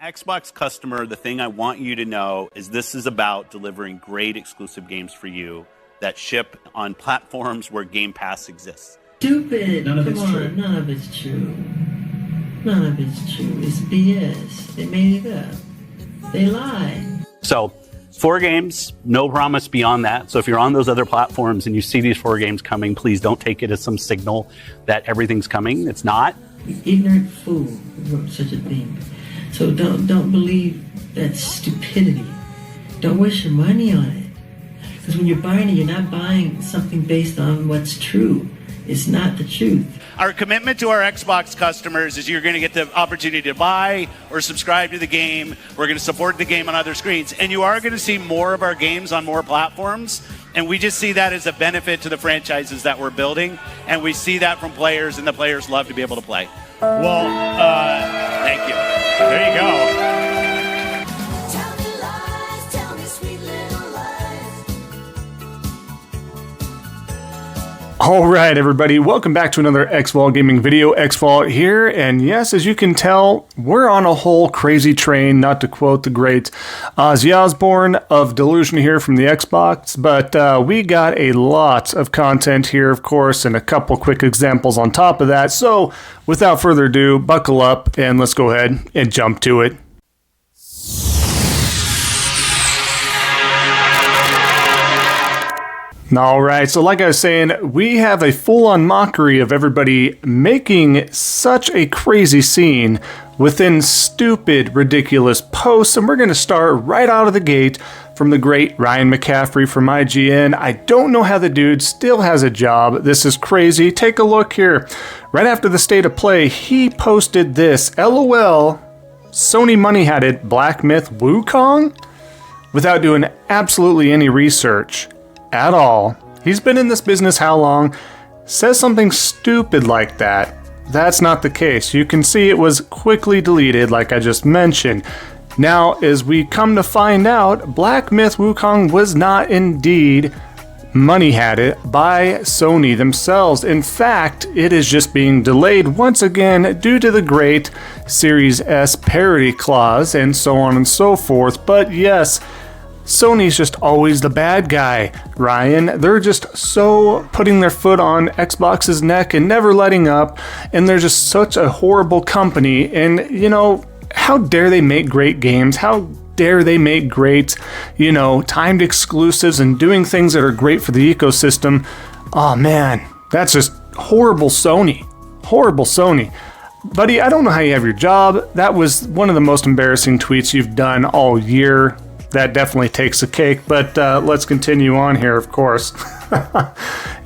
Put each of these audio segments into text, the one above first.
Xbox customer, the thing I want you to know is this is about delivering great exclusive games for you that ship on platforms where Game Pass exists. Stupid. None of it's true. None of it's true. None of it's true. It's BS. They made it up. They lie. So 4 games, no promise beyond that. So if you're on those other platforms and you see these 4 games coming, please don't take it as some signal that everything's coming. It's not. You ignorant fool who wrote such a thing. So don't believe that stupidity. Don't waste your money on it. Because when you're buying it, you're not buying something based on what's true. It's not the truth. Our commitment to our Xbox customers is you're going to get the opportunity to buy or subscribe to the game. We're going to support the game on other screens. And you are going to see more of our games on more platforms. And we just see that as a benefit to the franchises that we're building. And we see that from players, and the players love to be able to play. Well, Thank you. there you go. All right, everybody, welcome back to another Xvault gaming video. Xvault here, and yes, as you can tell, we're on a whole crazy train, not to quote the great Ozzy Osbourne of Delusion here from the Xbox, but we got a lot of content here, of course, and a couple quick examples on top of that. So without further ado, buckle up and let's go ahead and jump to it. All right, so like I was saying, we have a full-on mockery of everybody making such a crazy scene within stupid, ridiculous posts, and we're going to start right out of the gate from the great Ryan McCaffrey from IGN. I don't know how the dude still has a job. This is crazy. Take a look here. Right after the State of Play, he posted this, LOL, Sony money had it, Black Myth Wukong? Without doing absolutely any research at all. He's been in this business how long? Says something stupid like that. That's not the case. You can see it was quickly deleted, like I just mentioned. Now, as we come to find out, Black Myth Wukong was not indeed money had it by Sony themselves. In fact, it is just being delayed once again due to the great Series S parity clause and so on and so forth. But yes, Sony's just always the bad guy, Ryan. They're just so putting their foot on Xbox's neck and never letting up, and they're just such a horrible company. And, you know, how dare they make great games? How dare they make great, you know, timed exclusives and doing things that are great for the ecosystem? Oh man, that's just horrible Sony. Horrible Sony. Buddy, I don't know how you have your job. That was one of the most embarrassing tweets you've done all year. That definitely takes a cake, but let's continue on here, of course.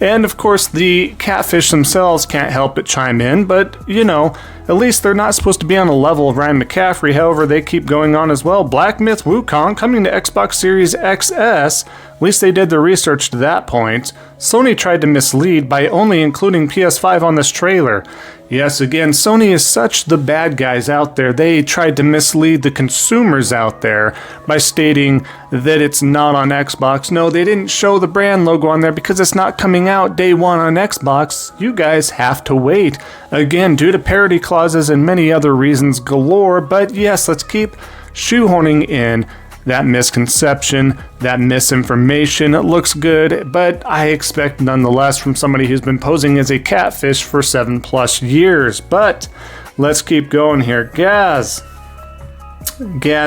And of course, the catfish themselves can't help but chime in, but you know, at least they're not supposed to be on the level of Ryan McCaffrey. However, they keep going on as well. Black Myth Wukong coming to Xbox Series XS. At least they did their research to that point. Sony tried to mislead by only including PS5 on this trailer. Yes, again, Sony is such the bad guys out there. They tried to mislead the consumers out there by stating that it's not on Xbox. No, they didn't show the brand logo on there because it's not coming out day one on Xbox. You guys have to wait. Again, due to parity clauses and many other reasons galore. But yes, let's keep shoehorning in that misconception, that misinformation. It looks good, but I expect nonetheless from somebody who's been posing as a catfish for 7+ years. But let's keep going here. Gaz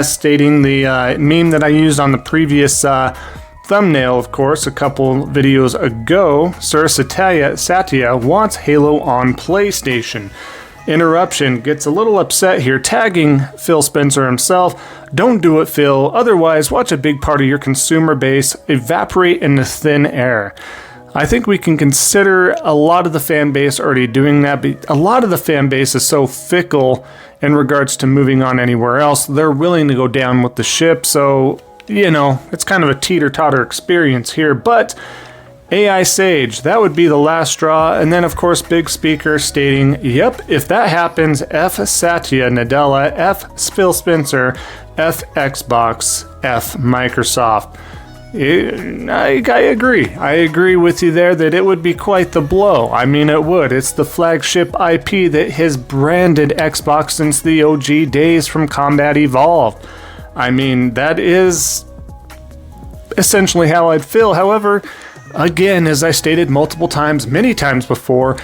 stating the meme that I used on the previous thumbnail, of course, a couple videos ago. Sir Satya wants Halo on PlayStation. Interruption gets a little upset here, tagging Phil Spencer himself. Don't do it, Phil. Otherwise, watch a big part of your consumer base evaporate into thin air. I think we can consider a lot of the fan base already doing that, but a lot of the fan base is so fickle in regards to moving on anywhere else. They're willing to go down with the ship, so, you know, it's kind of a teeter-totter experience here, but AI Sage, that would be the last straw. And then, of course, Big Speaker stating, yep, if that happens, F Satya Nadella, F Phil Spencer, F Xbox, F Microsoft. I agree. I agree with you there that it would be quite the blow. I mean, it would. It's the flagship IP that has branded Xbox since the OG days from Combat Evolved. I mean, that is essentially how I'd feel. However, again, as I stated multiple times, many times before,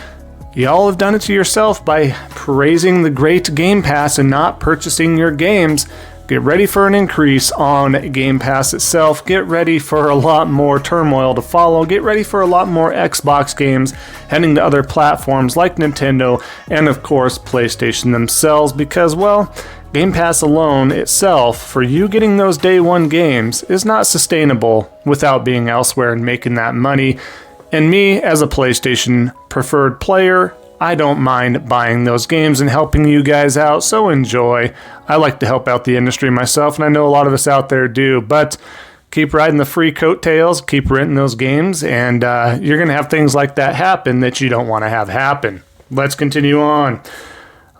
y'all have done it to yourself by praising the great Game Pass and not purchasing your games. Get ready for an increase on Game Pass itself. Get ready for a lot more turmoil to follow. Get ready for a lot more Xbox games heading to other platforms like Nintendo and, of course, PlayStation themselves because, well, Game Pass alone itself, for you getting those day one games, is not sustainable without being elsewhere and making that money. And me, as a PlayStation preferred player, I don't mind buying those games and helping you guys out, so enjoy. I like to help out the industry myself, and I know a lot of us out there do, but keep riding the free coattails, keep renting those games, and you're going to have things like that happen that you don't want to have happen. Let's continue on.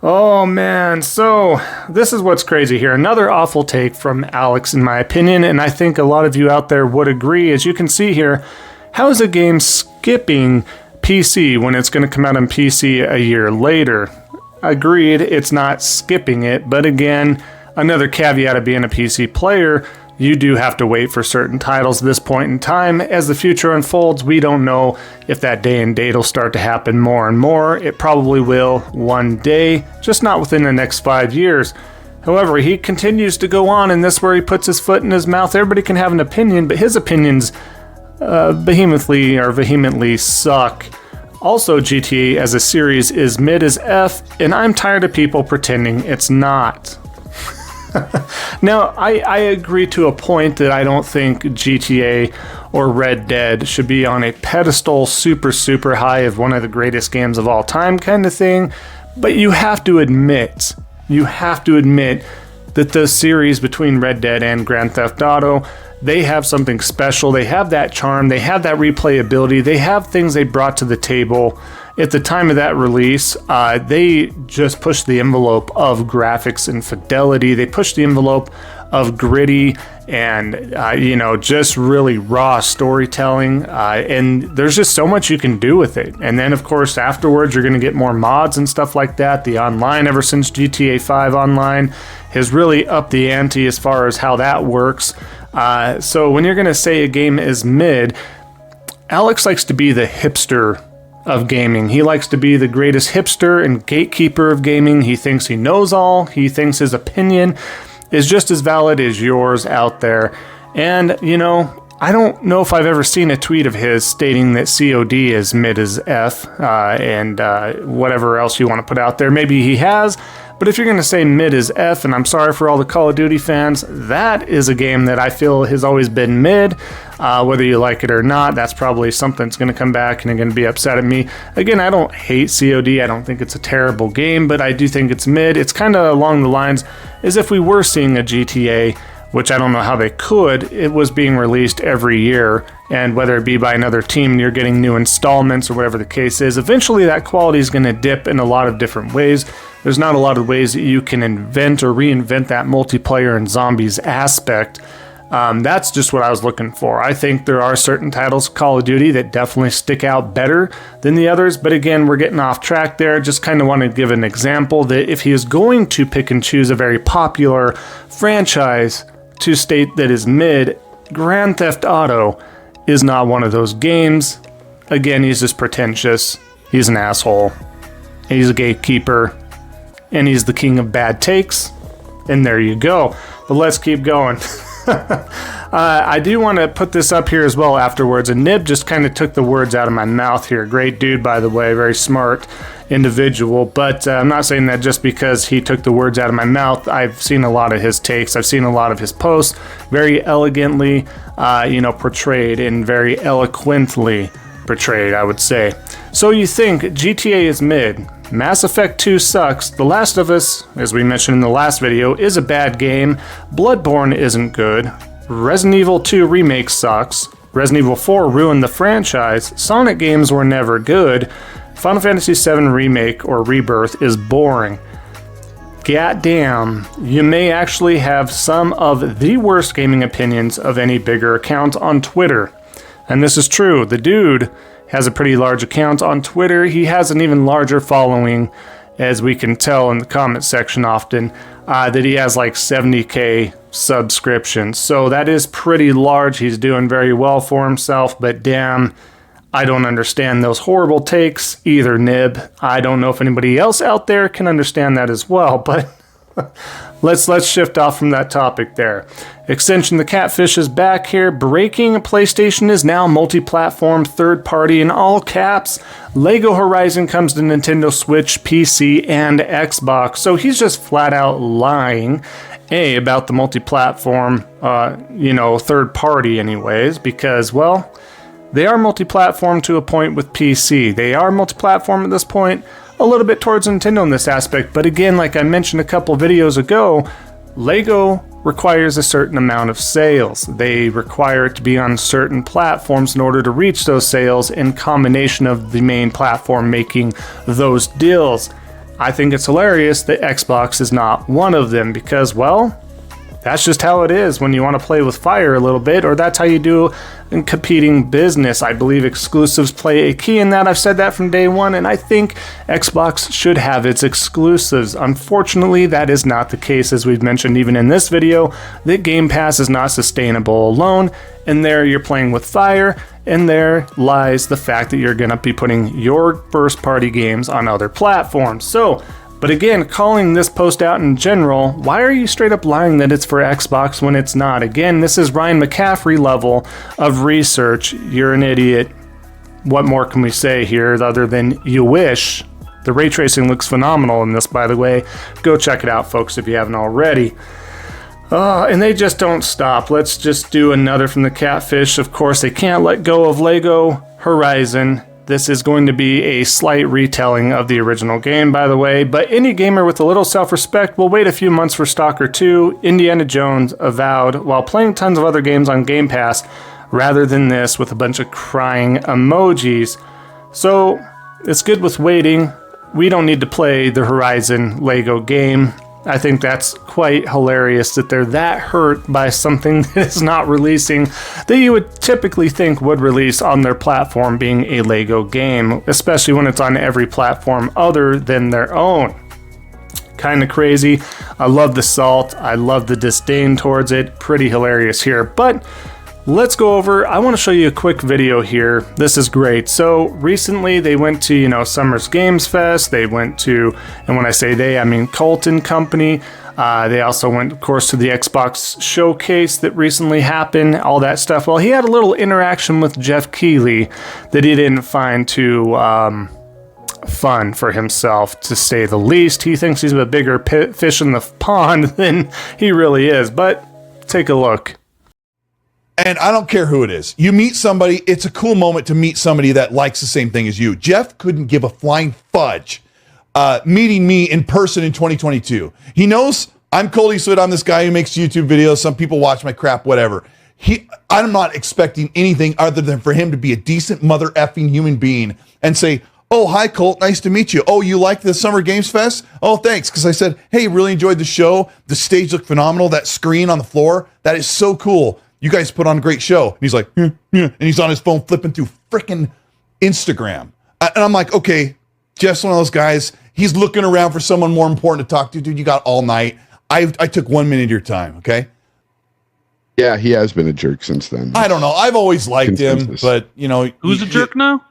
Oh man, so this is what's crazy here. Another awful take from Alex, in my opinion, and I think a lot of you out there would agree. As you can see here, how is a game skipping PC when it's going to come out on PC a year later? Agreed, it's not skipping it, but again, another caveat of being a PC player, you do have to wait for certain titles at this point in time. As the future unfolds, we don't know if that day and date will start to happen more and more. It probably will one day, just not within the next 5 years. However, he continues to go on, and this is where he puts his foot in his mouth. Everybody can have an opinion, but his opinions vehemently suck. Also, GTA as a series is mid as F, and I'm tired of people pretending it's not. Now, I agree to a point that I don't think GTA or Red Dead should be on a pedestal super high of one of the greatest games of all time kind of thing, but you have to admit that the series between Red Dead and Grand Theft Auto, they have something special. They have that charm. They have that replayability. They have things they brought to the table. At the time of that release, they just pushed the envelope of graphics and fidelity. They pushed the envelope of gritty and, just really raw storytelling. And there's just so much you can do with it. And then, of course, afterwards, you're going to get more mods and stuff like that. The online, ever since GTA 5 Online, has really upped the ante as far as how that works. So when you're going to say a game is mid, Alex likes to be the hipster of gaming. He likes to be the greatest hipster and gatekeeper of gaming. He thinks he knows all. He thinks his opinion is just as valid as yours out there. And, I don't know if I've ever seen a tweet of his stating that COD is mid as F and whatever else you want to put out there. Maybe he has. But if you're going to say mid is F, and I'm sorry for all the Call of Duty fans, that is a game that I feel has always been mid. Whether you like it or not, that's probably something that's going to come back and you're going to be upset at me. Again, I don't hate COD. I don't think it's a terrible game, but I do think it's mid. It's kind of along the lines as if we were seeing a GTA, which I don't know how they could. It was being released every year, and whether it be by another team and you're getting new installments or whatever the case is, eventually that quality is going to dip in a lot of different ways. There's not a lot of ways that you can invent or reinvent that multiplayer and zombies aspect. That's just what I was looking for. I think there are certain titles of Call of Duty that definitely stick out better than the others, but again, we're getting off track there. Just kind of want to give an example that if he is going to pick and choose a very popular franchise to state that is mid, Grand Theft Auto is not one of those games. Again, he's just pretentious. He's an asshole. He's a gatekeeper. And he's the king of bad takes. And there you go. But let's keep going. I do want to put this up here as well afterwards. And Nib just kind of took the words out of my mouth here. Great dude, by the way. Very smart individual. But I'm not saying that just because he took the words out of my mouth. I've seen a lot of his takes. I've seen a lot of his posts. Very elegantly, portrayed and very eloquently portrayed, I would say. So you think GTA is mid. Mass Effect 2 sucks. The Last of Us, as we mentioned in the last video, is a bad game. Bloodborne isn't good. Resident Evil 2 Remake sucks. Resident Evil 4 ruined the franchise. Sonic games were never good. Final Fantasy VII Remake or Rebirth is boring. goddamn, you may actually have some of the worst gaming opinions of any bigger account on Twitter. And this is true. The dude has a pretty large account on Twitter. He has an even larger following, as we can tell in the comment section often, that he has like 70k subscriptions. So that is pretty large. He's doing very well for himself, but damn, I don't understand those horrible takes either, Nib. I don't know if anybody else out there can understand that as well, but let's shift off from that topic there. Extension, the catfish is back here. Breaking, PlayStation is now multi-platform, third-party in all caps. Lego Horizon comes to Nintendo Switch, PC, and Xbox. So he's just flat out lying, about the multi-platform, third-party anyways, because, well, they are multi-platform to a point with PC. They are multi-platform at this point, a little bit towards Nintendo in this aspect, but again, like I mentioned a couple videos ago, Lego requires a certain amount of sales. They require it to be on certain platforms in order to reach those sales, in combination of the main platform making those deals. I think it's hilarious that Xbox is not one of them because, well, that's just how it is when you want to play with fire a little bit, or that's how you do in competing business. I believe exclusives play a key in that. I've said that from day one, and I think Xbox should have its exclusives. Unfortunately, that is not the case, as we've mentioned even in this video, that Game Pass is not sustainable alone, and there you're playing with fire, and there lies the fact that you're going to be putting your first-party games on other platforms. But again, calling this post out in general, why are you straight up lying that it's for Xbox when it's not? Again, this is Ryan McCaffrey level of research. You're an idiot. What more can we say here other than you wish? The ray tracing looks phenomenal in this, by the way. Go check it out, folks, if you haven't already. And they just don't stop. Let's just do another from the catfish. Of course, they can't let go of Lego Horizon. This is going to be a slight retelling of the original game, by the way, but any gamer with a little self-respect will wait a few months for Stalker 2, Indiana Jones, Avowed, while playing tons of other games on Game Pass, rather than this with a bunch of crying emojis. So, it's good with waiting. We don't need to play the Horizon Lego game. I think that's quite hilarious that they're that hurt by something that is not releasing that you would typically think would release on their platform being a Lego game, especially when it's on every platform other than their own. Kind of crazy. I love the salt. I love the disdain towards it. Pretty hilarious here. But let's go over, I want to show you a quick video here. This is great. So recently they went to, Summer's Games Fest. They went to, and when I say they, I mean Colton Company. They also went, of course, to the Xbox showcase that recently happened, all that stuff. Well, he had a little interaction with Jeff Keighley that he didn't find too fun for himself, to say the least. He thinks he's a bigger fish in the pond than he really is. But take a look. And I don't care who it is. You meet somebody, it's a cool moment to meet somebody that likes the same thing as you. Jeff couldn't give a flying fudge meeting me in person in 2022. He knows I'm Cole Eastwood. I'm this guy who makes YouTube videos. Some people watch my crap, whatever. I'm not expecting anything other than for him to be a decent mother effing human being and say, oh, hi, Colt. Nice to meet you. Oh, you like the Summer Games Fest? Oh, thanks. Because I said, hey, really enjoyed the show. The stage looked phenomenal. That screen on the floor, that is so cool. You guys put on a great show. And he's like, yeah. And he's on his phone flipping through frickin' Instagram. And I'm like, okay, Jeff's one of those guys. He's looking around for someone more important to talk to. Dude, you got all night. I took 1 minute of your time, okay? Yeah, he has been a jerk since then. I don't know. I've always liked him, but, Who's a jerk now?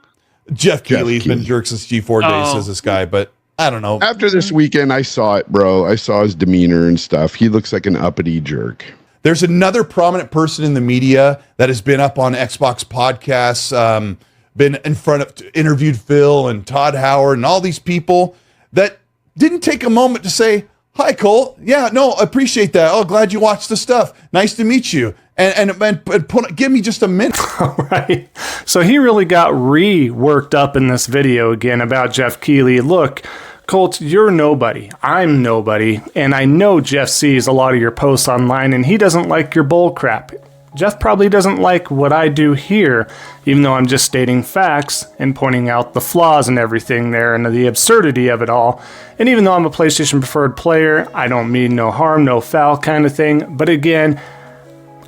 Jeff Keighley's been a jerk since G4 days, says this guy, but I don't know. After this weekend, I saw it, bro. I saw his demeanor and stuff. He looks like an uppity jerk. There's another prominent person in the media that has been up on Xbox podcasts, been in front of, interviewed Phil and Todd Howard and all these people that didn't take a moment to say, hi, Cole. Yeah, no, appreciate that. Oh, glad you watched the stuff. Nice to meet you. And give me just a minute. All right. So he really got reworked up in this video again about Jeff Keighley. Look, Colt, you're nobody. I'm nobody. And I know Jeff sees a lot of your posts online and he doesn't like your bull crap. Jeff probably doesn't like what I do here, even though I'm just stating facts and pointing out the flaws and everything there and the absurdity of it all. And even though I'm a PlayStation preferred player, I don't mean no harm, no foul kind of thing. But again,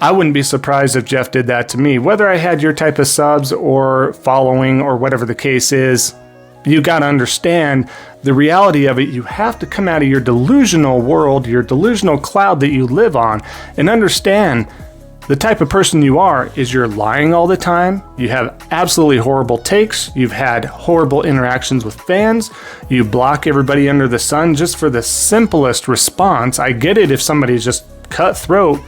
I wouldn't be surprised if Jeff did that to me. Whether I had your type of subs or following or whatever the case is, you got to understand the reality of it. You have to come out of your delusional world, your delusional cloud that you live on, and understand the type of person you are is you're lying all the time. You have absolutely horrible takes. You've had horrible interactions with fans. You block everybody under the sun just for the simplest response. I get it if somebody's just cutthroat.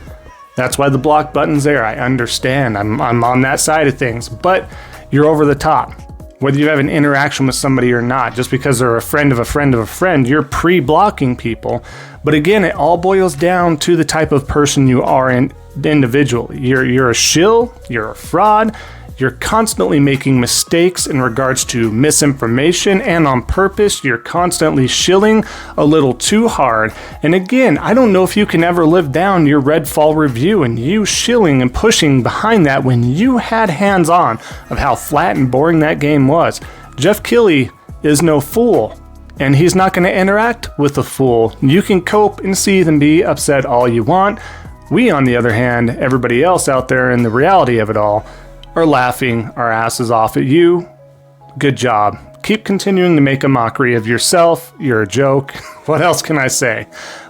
That's why the block button's there. I understand. I'm on that side of things. But you're over the top. Whether you have an interaction with somebody or not, just because they're a friend of a friend of a friend, you're pre-blocking people. But again, it all boils down to the type of person you are individually. You're a shill, you're a fraud, you're constantly making mistakes in regards to misinformation, and on purpose, you're constantly shilling a little too hard. And again, I don't know if you can ever live down your Redfall review and you shilling and pushing behind that when you had hands-on of how flat and boring that game was. Jeff Keighley is no fool, and he's not going to interact with a fool. You can cope and seethe and be upset all you want. We, on the other hand, everybody else out there in the reality of it all, are laughing our asses off at you. Good job. Keep continuing to make a mockery of yourself. You're a joke. What else can I say?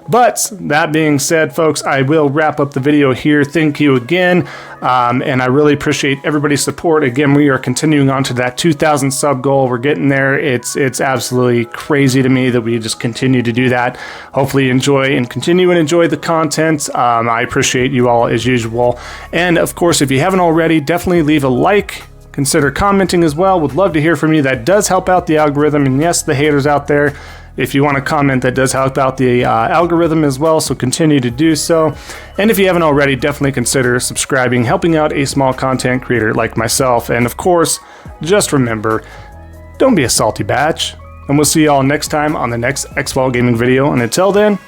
But that being said, folks, I will wrap up the video here. Thank you again. And I really appreciate everybody's support. Again, we are continuing on to that 2,000 sub goal. We're getting there. It's absolutely crazy to me that we just continue to do that. Hopefully enjoy and continue and enjoy the content. I appreciate you all as usual. And of course, if you haven't already, definitely leave a like. Consider commenting as well. Would love to hear from you. That does help out the algorithm. And yes, the haters out there, if you want to comment, that does help out the algorithm as well, so continue to do so. And if you haven't already, definitely consider subscribing, helping out a small content creator like myself. And of course, just remember, don't be a salty batch. And we'll see you all next time on the next Xvault gaming video. And until then,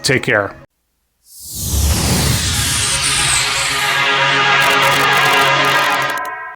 take care.